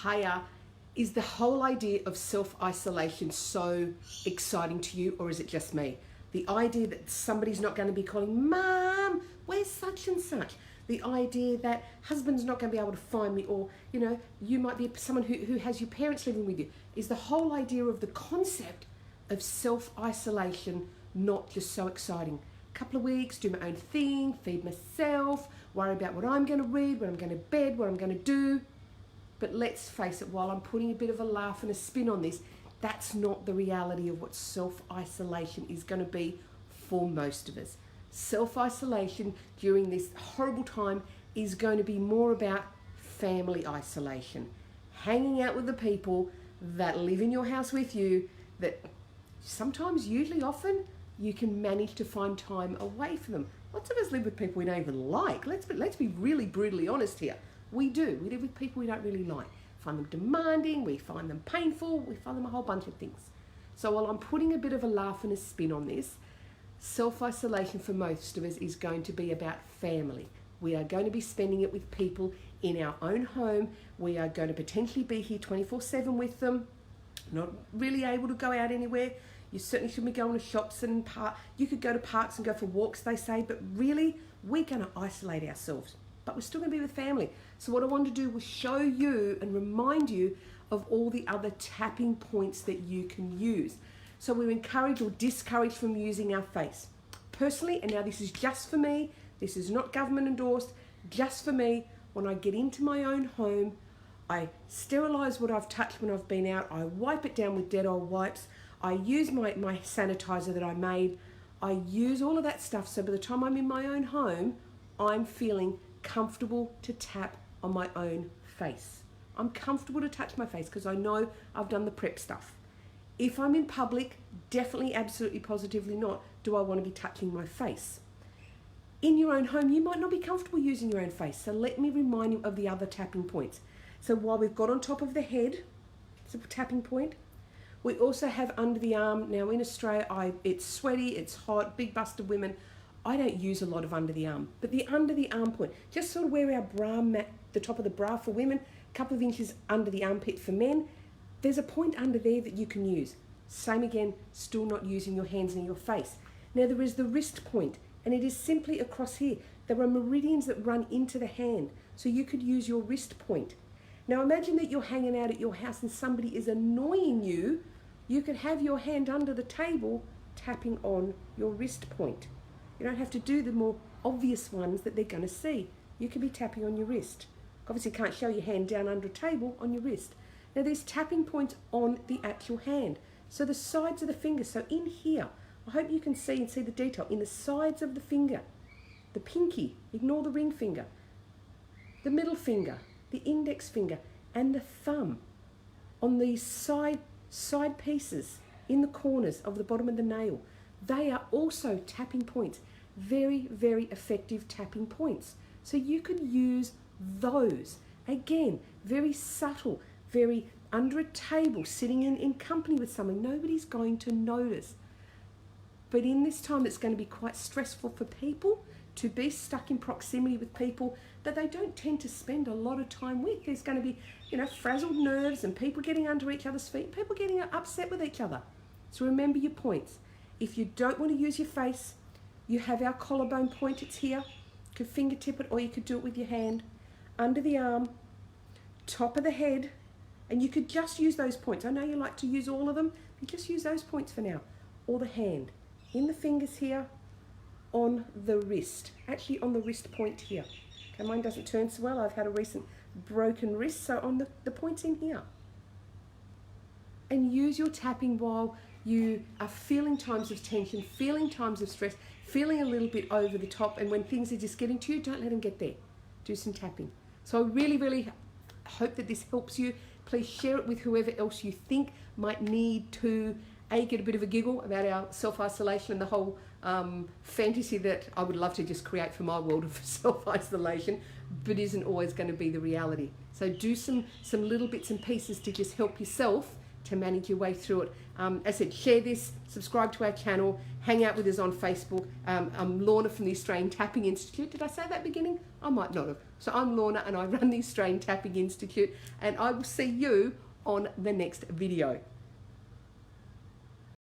Hiya, is the whole idea of self-isolation so exciting to you, or is it just me? The idea that somebody's not going to be calling, Mom, where's such and such? The idea that husband's not going to be able to find me, or, you know, you might be someone who has your parents living with you. Is the whole idea of the concept of self-isolation not just so exciting? A couple of weeks, do my own thing, feed myself, worry about what I'm going to read, when I'm going to bed, what I'm going to do. But let's face it, while I'm putting a bit of a laugh and a spin on this, that's not the reality of what self-isolation is going to be for most of us. Self-isolation during this horrible time is going to be more about family isolation. Hanging out with the people that live in your house with you, that sometimes, usually, often, you can manage to find time away from them. Lots of us live with people we don't even like. Let's be really brutally honest here. We do. We live with people we don't really like. We find them demanding, we find them painful, we find them a whole bunch of things. So while I'm putting a bit of a laugh and a spin on this, self-isolation for most of us is going to be about family. We are going to be spending it with people in our own home. We are going to potentially be here 24/7 with them, not really able to go out anywhere. You certainly shouldn't be going to shops and you could go to parks and go for walks, they say, but really, we're going to isolate ourselves. But we're still going to be with family. So what I wanted to do was show you and remind you of all the other tapping points that you can use. So we're encouraged or discouraged from using our face. Personally, and now this is just for me, this is not government endorsed, just for me, when I get into my own home, I sterilise what I've touched when I've been out, I wipe it down with Dettol wipes, I use my sanitizer that I made, I use all of that stuff, so by the time I'm in my own home, I'm feeling comfortable to tap on my own face. I'm comfortable to touch my face because I know I've done the prep stuff. If I'm in public, definitely, absolutely, positively not, do I want to be touching my face. In your own home, you might not be comfortable using your own face, so let me remind you of the other tapping points. So while we've got on top of the head, it's a tapping point, we also have under the arm. Now in Australia, it's sweaty, it's hot, big busted women. I don't use a lot of under the arm, but the under the arm point, just sort of where our bra mat, the top of the bra for women, a couple of inches under the armpit for men, there's a point under there that you can use. Same again, still not using your hands near your face. Now there is the wrist point, and it is simply across here. There are meridians that run into the hand, so you could use your wrist point. Now imagine that you're hanging out at your house and somebody is annoying you. You could have your hand under the table tapping on your wrist point. You don't have to do the more obvious ones that they're going to see. You can be tapping on your wrist. Obviously, you can't show your hand down under a table on your wrist. Now, there's tapping points on the actual hand. So the sides of the finger. So in here, I hope you can see and see the detail. In the sides of the finger, the pinky, ignore the ring finger, the middle finger, the index finger, and the thumb on these side pieces in the corners of the bottom of the nail. They are also tapping points. Very, very effective tapping points. So you could use those. Again, very subtle, very under a table, sitting in company with someone. Nobody's going to notice. But in this time, it's going to be quite stressful for people to be stuck in proximity with people that they don't tend to spend a lot of time with. There's going to be, frazzled nerves and people getting under each other's feet, people getting upset with each other. So remember your points. If you don't want to use your face, you have our collarbone point, it's here. You could fingertip it or you could do it with your hand. Under the arm, top of the head, and you could just use those points. I know you like to use all of them, but just use those points for now. Or the hand, in the fingers here, on the wrist. Actually on the wrist point here. Okay, mine doesn't turn so well. I've had a recent broken wrist, so on the points in here. And use your tapping while you are feeling times of tension, feeling times of stress, feeling a little bit over the top, and when things are just getting to you, don't let them get there. Do some tapping. So I really, really hope that this helps you. Please share it with whoever else you think might need to get a bit of a giggle about our self-isolation and the whole fantasy that I would love to just create for my world of self-isolation, but isn't always going to be the reality. So do some little bits and pieces to just help yourself to manage your way through it. As I said, share this, subscribe to our channel, hang out with us on Facebook. I'm Lorna from the Australian Tapping Institute. Did I say that at the beginning? I might not have. So I'm Lorna and I run the Australian Tapping Institute, and I will see you on the next video.